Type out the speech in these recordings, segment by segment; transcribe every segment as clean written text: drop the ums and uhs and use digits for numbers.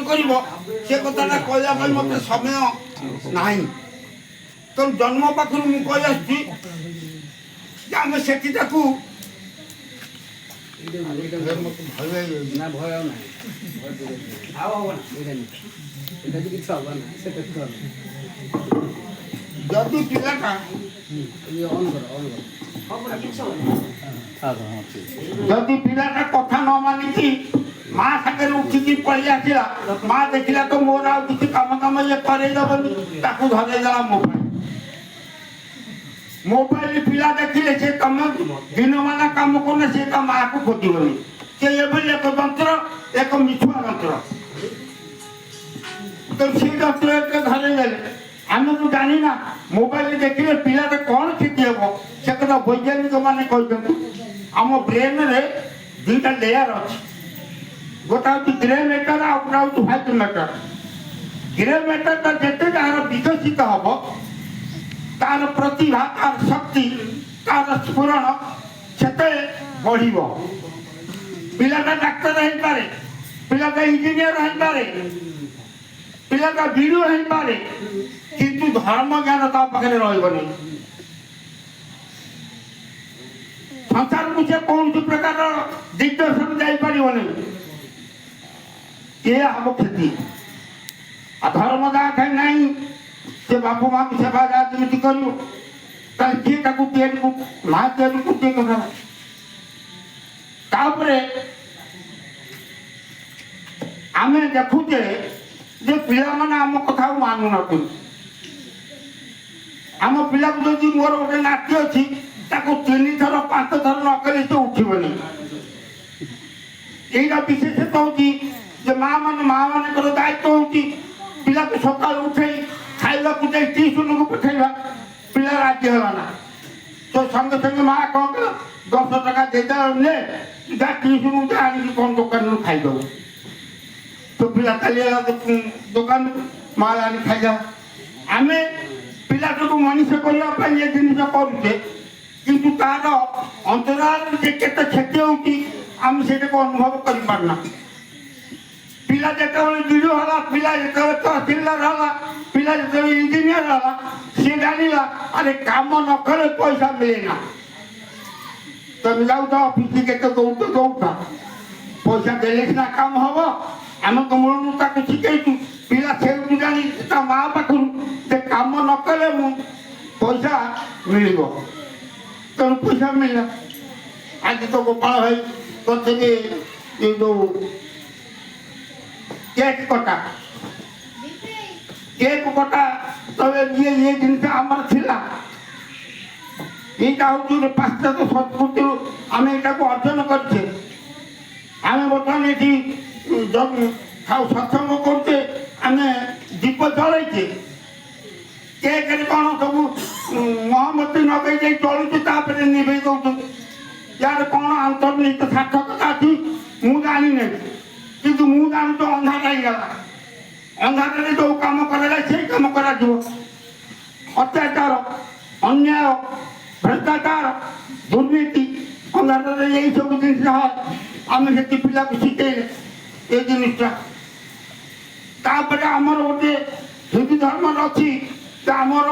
कर से कथा कहना मत समय ना तो जन्म पाखर मुझे कही आम से जदि पिलाटा जदि पिलाटा कथा न मानिकी माँ सागर उठिकी पलि आसला माँ देखला तो मोर आ किसी काम काम ये करेदबनी ताकू धरेदेला मोबाइल मोबाइल पिला देखिले से कम दिन माना काम करने से माँ को खोजबनी से एक यंत्र एक मिछुआ यंत्र तो से यंत्र धरेदेले आम तो जानी ना मोबाइल देखिए पिला कौन क्षति हम से कथा वैज्ञानिक मैंने कहते आम ब्रेन रे दुईटा लेयर अच्छी गोटा हूँ ग्रे मैटर आउटा हूँ व्हाइट मैटर ग्रे मैटर जिते तार विकसित हम तार प्रतिभा तार शक्ति तार स्फुरण से बढ़ पिलाटा डाक्तर हो पारे पिलाटा इंजीनियर हो पारे पिलाटा बीडीओ हो पारे किंतु धर्म ज्ञान ता पाखे रही संसार को से कौन प्रकार दिग्दर्शन जापर ये हम क्षति धर्म जहाँ कहीं नहीं से बापू माँ की सेवा जहाँ जमी कर किए माँ तैयारी गोटे कथा आम देखुचे जे पिला माने आम कथा मानु ना आम पिला जो मोर गोटे नाती अच्छी 3 थर 5 थर न कले से उठबनी यही विशेषता हूँ माँ मान दायित्व हूँ पिला को सका उठे खावा ट्यूशन को पठेगा पिला राजी होना तो संगे संगे माँ कह 10 टका देदे ट्यूशन आनी कौन दुकान खाईदेव तो पिला चली दुकान माल आनी खाईदेव आम पिलाटा को मनीष करने ये जिन करुचे किंतु तार अंतराल केते क्षति होती आम से अनुभव कर पारना पिला जो बीडीओ है पिला जो तहसीलदार है पिला जो इंजीनियर है सी जाना अरे काम न करे पैसा मिलेना तुम जाऊ ऑफिस के दौटा पैसा देले सीना काम हम आम तो मूल शिखु पिला से जानी माँ पाखर काम न कले पैसा मिल तेणु पैसा मिलना आज तो गोपाल भाई कहते ये जो केक कटा तब ये जिनस आम यहाँ हूँ पाश्चात्य संस्कृति आम यहाँ को अर्जन करे आम बर्तमान ये सत्संग करते आम दीप जलैचे केक कौन सब मोहम्मती नगे चलुचे निभे दौर यार कौन अंतर्निहित सार्थकता अच्छी मुझे जानी नहीं किंतु मुझे जान तो अंधार होगा अंधार जो कम कर कम कर अत्याचार अन्याय भ्रष्टाचार दुर्नीति अंधार यही सब जिन आम से पिला को शिखेले ये जिनटा आमर गोटे हिंदू धर्म अच्छी आमर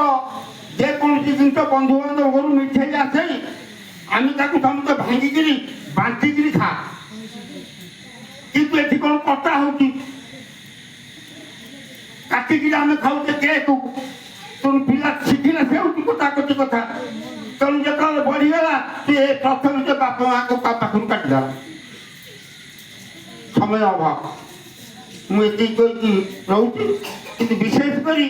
जेकोसी जिन बंधु बांधव घर मिठाई आसे आम समस्त भांगिकी बांटिकी खा किंतु ये कौन कटा हो काटिकी आम खाऊे केक तेणु पिला शिखिला से कटा कटी कथा तेणु जो बढ़ीगला सी प्रथम से बापा माँ को पाखर काटिदा समय अभाव मुझे रोचे कि विशेष करी